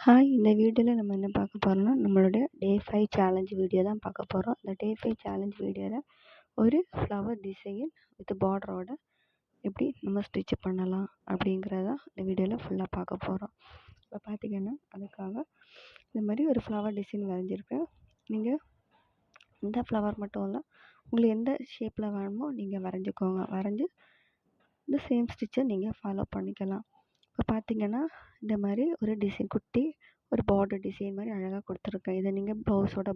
இந்த வீடியோவில் நம்ம என்ன பார்க்க போகிறோம்னா நம்மளுடைய டே 5 சேலஞ்ச் வீடியோ தான் பார்க்க போகிறோம். இந்த டே 5 சேலஞ்ச் வீடியோவில் ஒரு ஃப்ளவர் டிசைன் வித் பார்டரோட எப்படி நம்ம ஸ்டிச் பண்ணலாம் அப்படிங்கிறத இந்த வீடியோவில் ஃபுல்லாக பார்க்க போகிறோம். இப்போ பார்த்திங்கன்னா அதுக்காக இந்த மாதிரி ஒரு ஃப்ளவர் டிசைன் வரைஞ்சிருக்கேன். நீங்கள் இந்த ஃப்ளவர் மட்டும் இல்லை, உங்களுக்கு எந்த ஷேப்பில் வேணுமோ நீங்கள் வரைஞ்சிக்கோங்க. வரைஞ்சி இந்த சேம் ஸ்டிச்சை நீங்கள் ஃபாலோ பண்ணிக்கலாம். இப்போ பார்த்திங்கன்னா இந்த மாதிரி ஒரு டிசைன் குட்டி ஒரு பார்டர் டிசைன் மாதிரி அழகாக கொடுத்துருக்கேன். இதை நீங்கள் ப்ளவுஸோட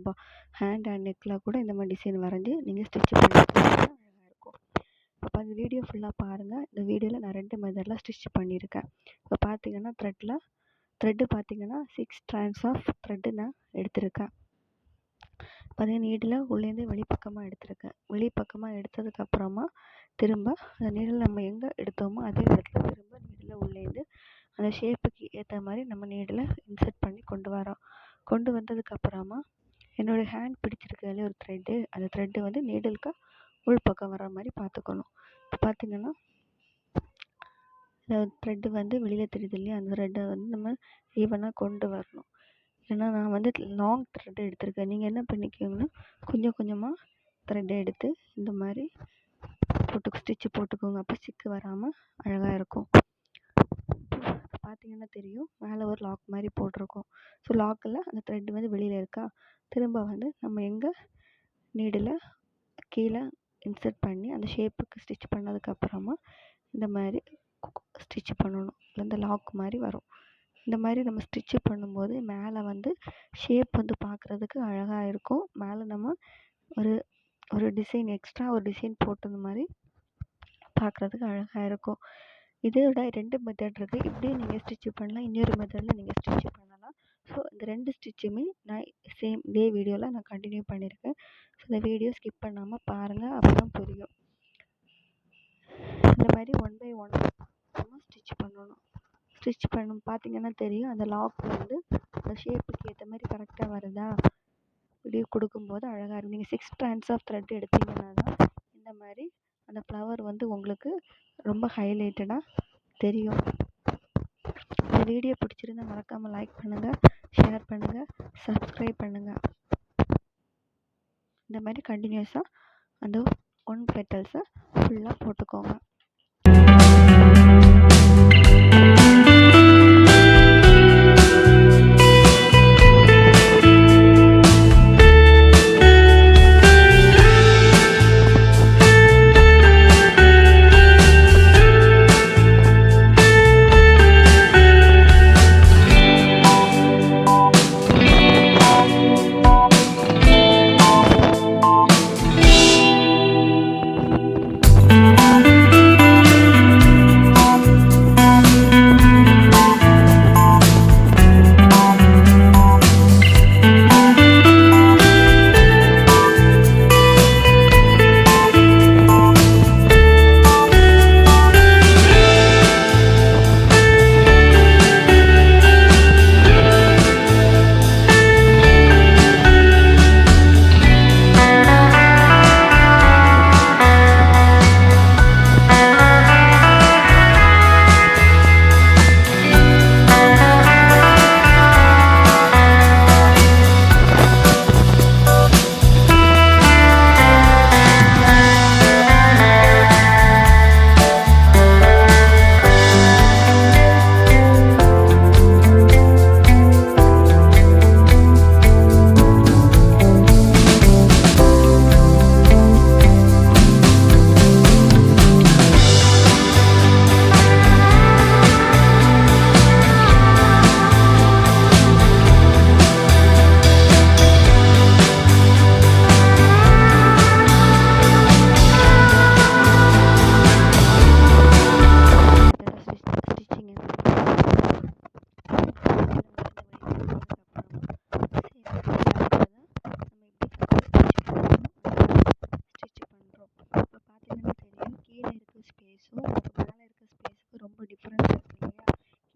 ஹேண்ட் அண்ட் நெக்கில் கூட இந்த மாதிரி டிசைன் வரைஞ்சி நீங்கள் ஸ்டிச் பண்ணிக்கலாம், அழகாக இருக்கும். இப்போ அந்த வீடியோ ஃபுல்லாக பாருங்கள். இந்த வீடியோவில் நான் 2 மெத்தடில் ஸ்டிச் பண்ணியிருக்கேன். இப்போ பார்த்திங்கன்னா த்ரெட்டு பார்த்திங்கன்னா 6 strands ஆஃப் த்ரெட்டு நான் எடுத்திருக்கேன். அதே நீடில் உள்ளேருந்து வெளிப்பக்கமாக எடுத்திருக்கேன். வெளிப்பக்கமாக எடுத்ததுக்கப்புறமா திரும்ப அந்த நீடில் நம்ம எங்கே எடுத்தோமோ அதே இடத்துல திரும்ப நீடில் உள்ளேருந்து அந்த ஷேப்புக்கு ஏற்ற மாதிரி நம்ம நீடில் இன்சர்ட் பண்ணி கொண்டு வந்ததுக்கப்புறமா என்னோடய ஹேண்ட் பிடிச்சிருக்கு இல்லையா ஒரு த்ரெட்டு, அந்த த்ரெட்டு வந்து நீடிலுக்கு உள்பக்கம் வர மாதிரி பார்த்துக்கணும். இப்போ பார்த்திங்கன்னா த்ரெட்டு வந்து வெளியில் தெரியுது இல்லையா, அந்த த்ரெட்டை வந்து நம்ம ஈவனாக கொண்டு வரணும். ஏன்னா நான் வந்து லாங் த்ரெட் எடுத்திருக்கேன். நீங்கள் என்ன பண்ணிக்கோங்கன்னா கொஞ்சம் கொஞ்சமாக த்ரெட்டை எடுத்து இந்த மாதிரி ஸ்டிச்சு போட்டுக்கோங்க. அப்போ சிக்கு வராமல் அழகாக இருக்கும். பார்த்திங்கன்னா தெரியும், மேலே ஒரு லாக் மாதிரி போட்டிருக்கோம். ஸோ லாக்கில் அந்த த்ரெட் வந்து வெளியில் இருக்கா, திரும்ப வந்து நம்ம எங்கே நீடில் கீழே இன்சர்ட் பண்ணி அந்த ஷேப்புக்கு ஸ்டிச் பண்ணதுக்கப்புறமா இந்த மாதிரி ஸ்டிச் பண்ணணும். இந்த லாக் மாதிரி வரும். இந்த மாதிரி நம்ம ஸ்டிச்சு பண்ணும்போது மேலே வந்து ஷேப் வந்து பார்க்குறதுக்கு அழகாக இருக்கும். மேலே நம்ம ஒரு டிசைன் எக்ஸ்ட்ரா ஒரு டிசைன் போட்டது மாதிரி பார்க்குறதுக்கு அழகாக இருக்கும். இதோட 2 மெத்தட் இருக்குது. இப்படியும் நீங்கள் ஸ்டிச்சு பண்ணலாம், இன்னொரு மெத்தடில் நீங்கள் ஸ்டிச்சு பண்ணலாம். ஸோ இந்த 2 ஸ்டிச்சுமே நான் இதே வீடியோவில் நான் கண்டினியூ பண்ணியிருக்கேன். ஸோ இந்த வீடியோ ஸ்கிப் பண்ணாமல் பாருங்கள், அப்போ தான் புரியும். இந்த மாதிரி 1 by 1 நம்ம ஸ்டிச் பண்ணணும். ஸ்டிச் பார்த்திங்கன்னா தெரியும், அந்த லாக் வந்து அந்த ஷேப்புக்கு ஏற்ற மாதிரி கரெக்டாக வருதா, இப்படி கொடுக்கும்போது அழகாக இருக்கும். நீங்கள் 6 strands ஆஃப் த்ரெட் எடுத்திங்கன்னா தான் இந்த மாதிரி அந்த ஃப்ளவர் வந்து உங்களுக்கு ரொம்ப ஹைலைட்டடாக தெரியும். இந்த வீடியோ பிடிச்சிருந்தால் மறக்காமல் லைக் பண்ணுங்கள், ஷேர் பண்ணுங்கள், சப்ஸ்கிரைப் பண்ணுங்கள். இந்த மாதிரி கண்டினியூஸாக அந்த 1 பெட்டல்ஸை ஃபுல்லாக போட்டுக்கோங்க.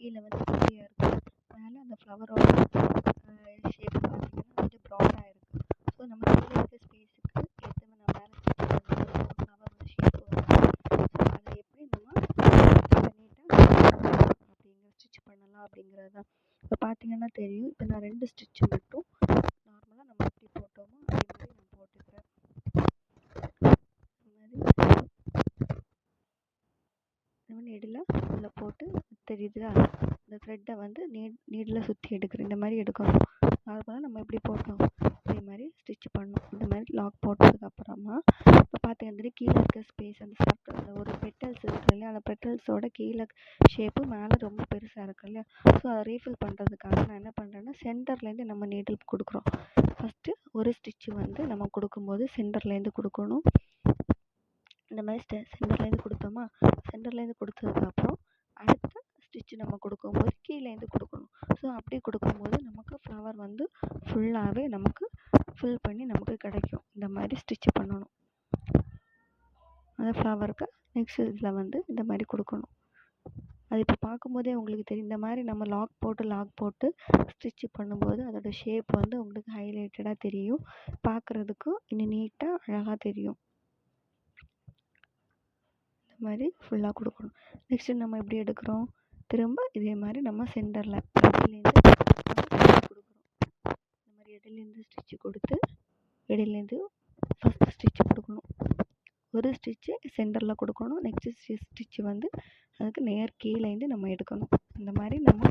கீழே வந்து குட்டியாக இருக்குது, மேலே அந்த ஃப்ளவரோட ஷேப் பார்த்திங்கன்னா கொஞ்சம் ப்ராடாக இருக்குது. ஸோ நம்ம கீழே இருக்க ஸ்பேஸுக்கு ஏற்ற மாதிரி நம்ம மேலே ஸ்டிச் பண்ணும்போது ஃப்ளவரோட ஷேப் வரும். ஸோ அதை எப்படி நம்ம நீட்டாக அப்படிங்கிற ஸ்டிச் பண்ணலாம் அப்படிங்கிறது தான். இப்போ பார்த்திங்கன்னா பார்த்தீங்கன்னா தெரியும். இப்போ நான் 2 ஸ்டிச்சு மட்டும் நார்மலாக நம்ம எப்படி போட்டோமோ அதே மாதிரி நான் போட்டுக்கிறேன். இந்த மாதிரி நெடில் உள்ளே போட்டு தெரியுதா, இந்த த்ரெட்டை வந்து நீடில் சுற்றி எடுக்கிறேன். இந்த மாதிரி எடுக்கணும். நார்மலாக நம்ம எப்படி போட்டோம் அதே மாதிரி ஸ்டிச் பண்ணணும். இந்த மாதிரி லாக் போட்டதுக்கப்புறமா இப்போ பார்த்தீங்கன்னா கீழே இருக்க ஸ்பேஸ் அந்த சர்க்கிள் அந்த ஒரு பெட்டல்ஸ் இருக்கு இல்லையா, அந்த பெட்டல்ஸோட கீழே ஷேப்பு மேலே ரொம்ப பெருசாக இருக்கு இல்லையா, ஸோ அதை ரீஃபில் பண்ணுறதுக்காக நான் என்ன பண்ணுறேன்னா சென்டர்லேருந்து நம்ம நீடில் கொடுக்குறோம். ஃபஸ்ட்டு ஒரு ஸ்டிச்சு வந்து நம்ம கொடுக்கும்போது சென்டர்லேருந்து கொடுக்கணும். இந்த மாதிரி சென்டர்லேருந்து கொடுத்தோமா, சென்டர்லேருந்து கொடுத்ததுக்கப்புறம் அடுத்த ஸ்டிச்சு நம்ம கொடுக்கும்போது கீழேருந்து கொடுக்கணும். ஸோ அப்படி கொடுக்கும்போது நமக்கு ஃப்ளவர் வந்து ஃபுல்லாகவே நமக்கு ஃபில் பண்ணி நமக்கு கிடைக்கும். இந்த மாதிரி ஸ்டிச் பண்ணணும். அந்த ஃப்ளவருக்கு நெக்ஸ்ட் இதில் வந்து இந்த மாதிரி கொடுக்கணும். அது இப்போ பார்க்கும்போதே உங்களுக்கு தெரியும். இந்த மாதிரி நம்ம லாக் போட்டு ஸ்டிச் பண்ணும்போது அதோட ஷேப் வந்து உங்களுக்கு ஹைலைட்டடாக தெரியும். பார்க்குறதுக்கும் இன்னும் நீட்டாக அழகாக தெரியும். இந்த மாதிரி ஃபுல்லாக கொடுக்கணும். நெக்ஸ்ட்டு நம்ம எப்படி எடுக்கிறோம், திரும்ப இதே மாதிரி நம்ம சென்டரில் இடையிலேருந்து கொடுக்குறோம். இந்த மாதிரி இடையிலேருந்து ஸ்டிச்சு கொடுத்து இடையிலேருந்து ஃபஸ்ட்டு ஸ்டிச்சு கொடுக்கணும். ஒரு ஸ்டிச்சு சென்டரில் கொடுக்கணும். நெக்ஸ்ட்டு ஸ்டிச்சு வந்து அதுக்கு நேர் கீழேருந்து நம்ம எடுக்கணும். இந்த மாதிரி நம்ம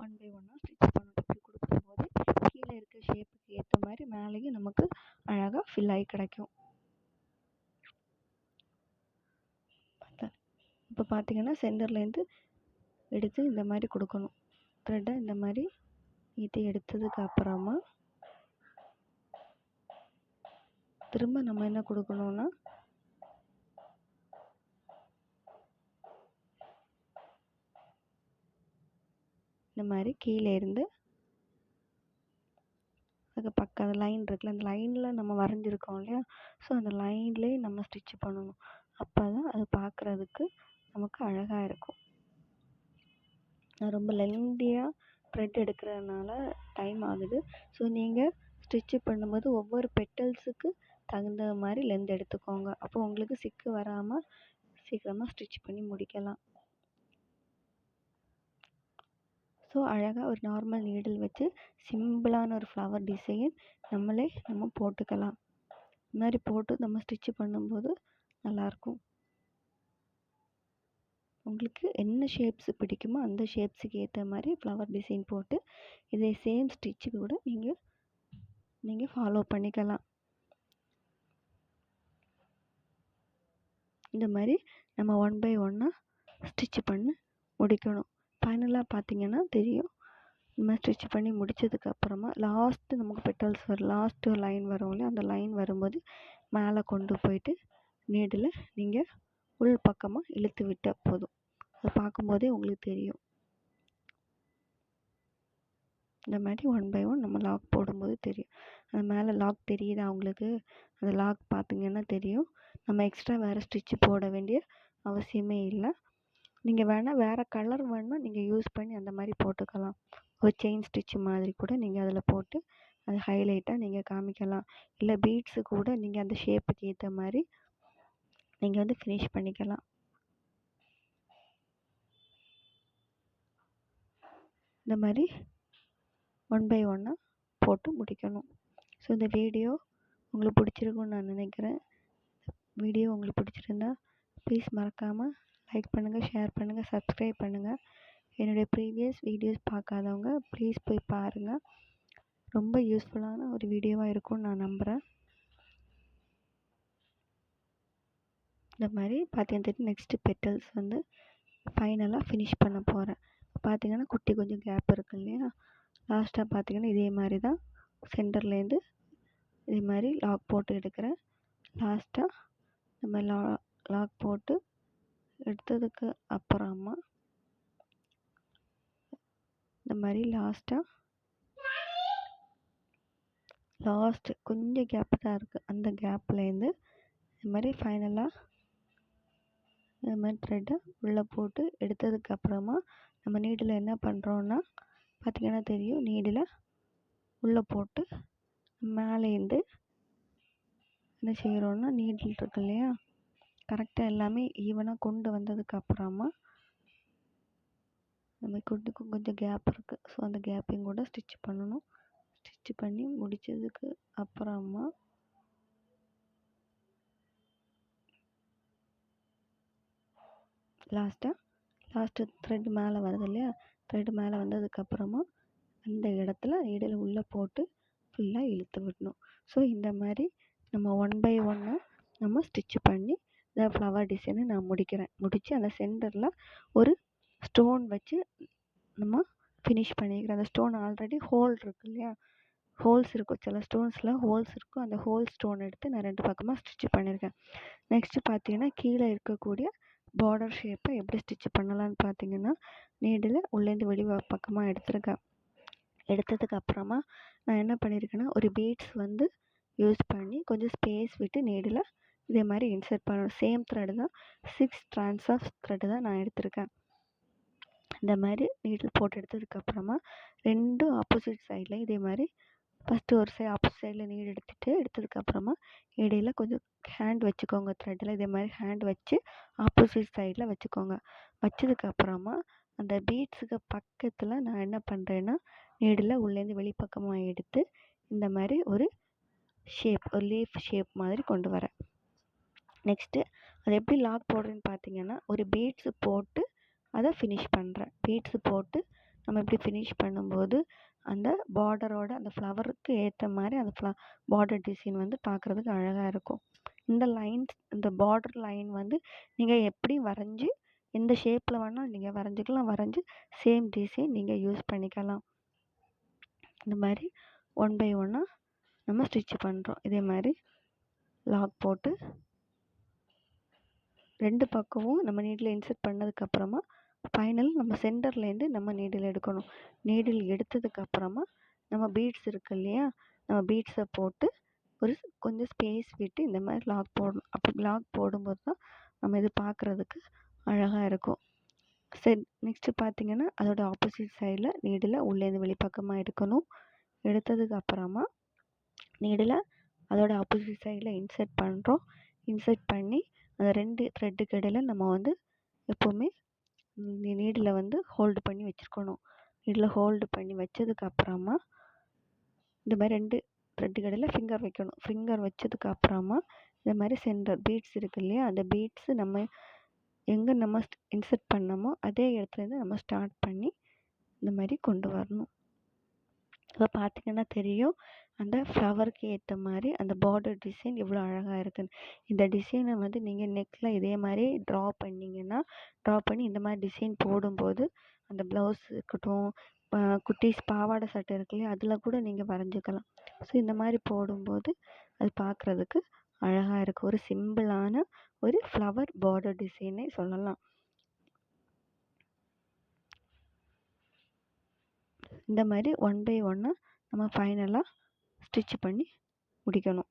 1 by 1 ஸ்டிச் பண்ணணும். இப்படி கொடுக்கும்போது கீழே இருக்க ஷேப்புக்கு ஏற்ற மாதிரி மேலேயும் நமக்கு அழகாக ஃபில் ஆகி கிடைக்கும். இப்போ பார்த்தீங்கன்னா சென்டர்லேருந்து எடுத்து இந்த மாதிரி கொடுக்கணும். த்ரெட்டை இந்த மாதிரி நீட்டி எடுத்ததுக்கு அப்புறமா திரும்ப நம்ம என்ன கொடுக்கணும்னா இந்த மாதிரி கீழே இருந்து அதுக்கு பக்கம் லைன் இருக்குல்ல, அந்த லைனில் நம்ம வரைஞ்சிருக்கோம் இல்லையா, ஸோ அந்த லைன்லேயே நம்ம ஸ்டிச் பண்ணணும். அப்போ தான் அது பார்க்குறதுக்கு நமக்கு அழகாக இருக்கும். நான் ரொம்ப லென்த்தியாக த்ரெட் எடுக்கிறதுனால டைம் ஆகுது. ஸோ நீங்கள் ஸ்டிச்சு பண்ணும்போது ஒவ்வொரு பெட்டல்ஸுக்கு தகுந்த மாதிரி லென்த் எடுத்துக்கோங்க. அப்போ உங்களுக்கு சிக்கு வராமல் சீக்கிரமாக ஸ்டிச் பண்ணி முடிக்கலாம். ஸோ அழகாக ஒரு நார்மல் நீடில் வச்சு சிம்பிளான ஒரு ஃப்ளவர் டிசைன் நம்ம போட்டுக்கலாம். இந்த மாதிரி போட்டு நம்ம ஸ்டிச்சு பண்ணும்போது நல்லாயிருக்கும். உங்களுக்கு என்ன ஷேப்ஸ் பிடிக்குமோ அந்த ஷேப்ஸுக்கு ஏற்ற மாதிரி ஃப்ளவர் டிசைன் போட்டு இதே சேம் ஸ்டிச்சு கூட நீங்கள் ஃபாலோ பண்ணிக்கலாம். இந்த மாதிரி நம்ம 1 by 1 ஸ்டிச் பண்ணி முடிக்கணும். ஃபைனலாக பார்த்தீங்கன்னா தெரியும். நம்ம ஸ்டிச் பண்ணி முடித்ததுக்கப்புறமா லாஸ்ட்டு நமக்கு பெட்டல்ஸ் வரும். லாஸ்ட்டு ஒரு லைன் வரும் இல்லையா, அந்த லைன் வரும்போது மேலே கொண்டு போயிட்டு நீடில் நீங்கள் உள் பக்கமாக இழுத்து விட்டால் போதும். அதை பார்க்கும்போதே உங்களுக்கு தெரியும். இந்த மாதிரி 1 by 1 நம்ம லாக் போடும்போது தெரியும். அது மேலே லாக் தெரியுதா உங்களுக்கு, அந்த லாக் பார்த்தீங்கன்னா தெரியும். நம்ம எக்ஸ்ட்ரா வேறு ஸ்டிச்சு போட வேண்டிய அவசியமே இல்லை. நீங்கள் வேணால் வேறு கலர் வேணால் நீங்கள் யூஸ் பண்ணி அந்த மாதிரி போட்டுக்கலாம். ஒரு செயின் ஸ்டிச்சு மாதிரி கூட நீங்கள் அதில் போட்டு அது ஹைலைட்டாக நீங்கள் காமிக்கலாம். இல்லை பீட்ஸு கூட நீங்கள் அந்த ஷேப்புக்கு ஏற்ற மாதிரி நீங்கள் வந்து ஃபினிஷ் பண்ணிக்கலாம். இந்த மாதிரி 1 by 1 போட்டு முடிக்கணும். ஸோ இந்த வீடியோ உங்களுக்கு பிடிச்சிருக்குன்னு நான் நினைக்கிறேன். வீடியோ உங்களுக்கு பிடிச்சிருந்தா ப்ளீஸ் மறக்காமல் லைக் பண்ணுங்கள், ஷேர் பண்ணுங்கள், சப்ஸ்கிரைப் பண்ணுங்கள். என்னுடைய ப்ரீவியஸ் வீடியோஸ் பார்க்காதவங்க ப்ளீஸ் போய் பாருங்கள். ரொம்ப யூஸ்ஃபுல்லான ஒரு வீடியோவாக இருக்கும்னு நான் நம்புகிறேன். இந்த மாதிரி பார்த்தீங்கன்னா நெக்ஸ்ட்டு பெட்டல்ஸ் வந்து ஃபைனலாக ஃபினிஷ் பண்ண போகிறேன். பார்த்தீங்கன்னா குட்டி கொஞ்சம் கேப் இருக்கு இல்லையா, லாஸ்ட்டாக பார்த்தீங்கன்னா இதே மாதிரி தான் சென்டர்லேருந்து இதே மாதிரி லாக் போட்டு எடுக்கிறேன். லாஸ்ட்டாக நம்ம லாக் போட்டு எடுத்ததுக்கு அப்புறமா இந்த மாதிரி லாஸ்ட்டு கொஞ்சம் கேப்பு தான் இருக்குது. அந்த கேப்லேருந்து இது மாதிரி ஃபைனலாக இந்த மாதிரி த்ரெட்டை உள்ளே போட்டு எடுத்ததுக்கப்புறமா நம்ம நீடில் என்ன பண்ணுறோன்னா பார்த்திங்கன்னா தெரியும். நீடில் உள்ளே போட்டு மேலேருந்து என்ன செய்கிறோன்னா நீடில் இருக்கு இல்லையா, கரெக்டாக எல்லாமே ஈவனாக கொண்டு வந்ததுக்கப்புறமா நம்ம கொஞ்சம் கேப் இருக்குது. ஸோ அந்த கேப்பையும் கூட ஸ்டிச் பண்ணணும். ஸ்டிச் பண்ணி முடித்ததுக்கு அப்புறமா லாஸ்ட்டு த்ரெட் மேலே வருது இல்லையா, த்ரெட் மேலே வந்ததுக்கப்புறமா அந்த இடத்துல நீடில் உள்ளே போட்டு ஃபுல்லாக இழுத்து விடணும். ஸோ இந்த மாதிரி நம்ம 1 பை 1 நம்ம ஸ்டிச் பண்ணி இந்த ஃப்ளவர் டிசைனை நான் முடித்து அந்த சென்டரில் ஒரு ஸ்டோன் வச்சு நம்ம ஃபினிஷ் பண்ணிக்கிறேன். அந்த ஸ்டோன் ஆல்ரெடி ஹோல் இருக்கு இல்லையா, ஹோல்ஸ் இருக்கும், சில ஸ்டோன்ஸில் ஹோல்ஸ் இருக்கும். அந்த ஹோல் ஸ்டோன் எடுத்து நான் 2 பக்கமாக ஸ்டிச் பண்ணியிருக்கேன். நெக்ஸ்ட்டு பார்த்தீங்கன்னா கீழே இருக்கக்கூடிய பார்டர் ஷேப்பை எப்படி ஸ்டிச் பண்ணலான்னு பார்த்தீங்கன்னா, நீடில் உள்ளேருந்து வெளி பக்கமாக எடுத்திருக்கேன். எடுத்ததுக்கு அப்புறமா நான் என்ன பண்ணியிருக்கேன்னா, ஒரு பீட்ஸ் வந்து யூஸ் பண்ணி கொஞ்சம் ஸ்பேஸ் விட்டு நீடில் இதே மாதிரி இன்சர்ட் பண்ணணும். சேம் த்ரெட் தான், 6 strands ஆஃப் த்ரெட் தான் நான் எடுத்திருக்கேன். இந்த மாதிரி நீடில் போட்டு எடுத்ததுக்கப்புறமா 2 ஆப்போசிட் சைடில் இதே மாதிரி ஃபஸ்ட்டு ஒரு சைடு ஆப்போசிட் சைடில் நீடு எடுத்ததுக்கப்புறமா இடையில கொஞ்சம் ஹேண்ட் வச்சுக்கோங்க. த்ரெட்டில் இதே மாதிரி ஹேண்ட் வச்சு ஆப்போசிட் சைடில் வச்சுக்கோங்க. வச்சதுக்கப்புறமா அந்த பீட்ஸுக்கு பக்கத்தில் நான் என்ன பண்ணுறேன்னா, நீடில் உள்ளேருந்து வெளிப்பக்கமாக எடுத்து இந்த மாதிரி ஒரு ஷேப், ஒரு லீஃப் ஷேப் மாதிரி கொண்டு வரேன். நெக்ஸ்ட்டு அது எப்படி லாக் போடுறேன்னு பார்த்தீங்கன்னா, ஒரு பீட்ஸு போட்டு அதை ஃபினிஷ் பண்ணுறேன். பீட்ஸு போட்டு நம்ம இப்படி ஃபினிஷ் பண்ணும்போது அந்த பார்டரோட அந்த ஃப்ளவருக்கு ஏற்ற மாதிரி அந்த பார்டர் டிசைன் வந்து பார்க்குறதுக்கு அழகாக இருக்கும். இந்த லைன்ஸ், இந்த பார்டர் லைன் வந்து நீங்கள் எப்படி வரைஞ்சி எந்த ஷேப்பில் வேணாலும் நீங்கள் வரைஞ்சிக்கலாம். வரைஞ்சி சேம் டிசைன் நீங்கள் யூஸ் பண்ணிக்கலாம். இந்த மாதிரி 1 பை 1 நம்ம ஸ்டிச் பண்ணுறோம். இதே மாதிரி லாக் போட்டு 2 பக்கமும் நம்ம நீடில் இன்சர்ட் பண்ணதுக்கப்புறமா ஃபைனல் நம்ம சென்டர்லேருந்து நம்ம நீடில் எடுக்கணும். நீடில் எடுத்ததுக்கப்புறமா நம்ம பீட்ஸ் இருக்கு இல்லையா, நம்ம பீட்ஸை போட்டு ஒரு கொஞ்சம் ஸ்பேஸ் விட்டு இந்த மாதிரி லாக் போடணும். அப்படி லாக் போடும்போது தான் நம்ம இது பார்க்குறதுக்கு அழகாக இருக்கும். சரி, நெக்ஸ்ட்டு பார்த்தீங்கன்னா அதோட ஆப்போசிட் சைடில் நீடில் உள்ளேருந்து வெளிப்பக்கமாக எடுக்கணும். எடுத்ததுக்கப்புறமா நீடில் அதோட ஆப்போசிட் சைடில் இன்சர்ட் பண்ணுறோம். இன்சர்ட் பண்ணி அந்த 2 த்ரெட்டுக்கு இடையில நம்ம வந்து எப்போவுமே நீடில் வந்து ஹோல்டு பண்ணி வச்சுருக்கணும். நீடில் ஹோல்டு பண்ணி வச்சதுக்கப்புறமா இந்த மாதிரி 2 த்ரெட்டுக்கு இடையில ஃபிங்கர் வைக்கணும். ஃபிங்கர் வச்சதுக்கப்புறமா இந்த மாதிரி சென்டர் பீட்ஸ் இருக்கு இல்லையா, அந்த பீட்ஸு நம்ம எங்கே நம்ம இன்சர்ட் பண்ணமோ அதே இடத்துலேருந்து நம்ம ஸ்டார்ட் பண்ணி இந்த மாதிரி கொண்டு வரணும். இப்போ பார்த்தீங்கன்னா தெரியும், அந்த ஃப்ளவருக்கு ஏற்ற மாதிரி அந்த பார்டர் டிசைன் எவ்வளோ அழகாக இருக்குன்னு. இந்த டிசைனை வந்து நீங்கள் நெக்கில் இதே மாதிரி ட்ரா பண்ணிங்கன்னா, ட்ரா பண்ணி இந்த மாதிரி டிசைன் போடும்போது அந்த ப்ளவுஸ் இருக்கட்டும், குட்டீஸ் பாவாடை சட்டை இருக்கு இல்லையா, அதில் கூட நீங்கள் வரைஞ்சிக்கலாம். ஸோ இந்த மாதிரி போடும்போது அது பார்க்குறதுக்கு அழகாக இருக்குது. ஒரு சிம்பிளான ஒரு ஃப்ளவர் பார்டர் டிசைனே சொல்லலாம். இந்த மாதிரி 1 பை 1 நம்ம ஃபைனலாக ஸ்டிச் பண்ணி முடிக்கணும்.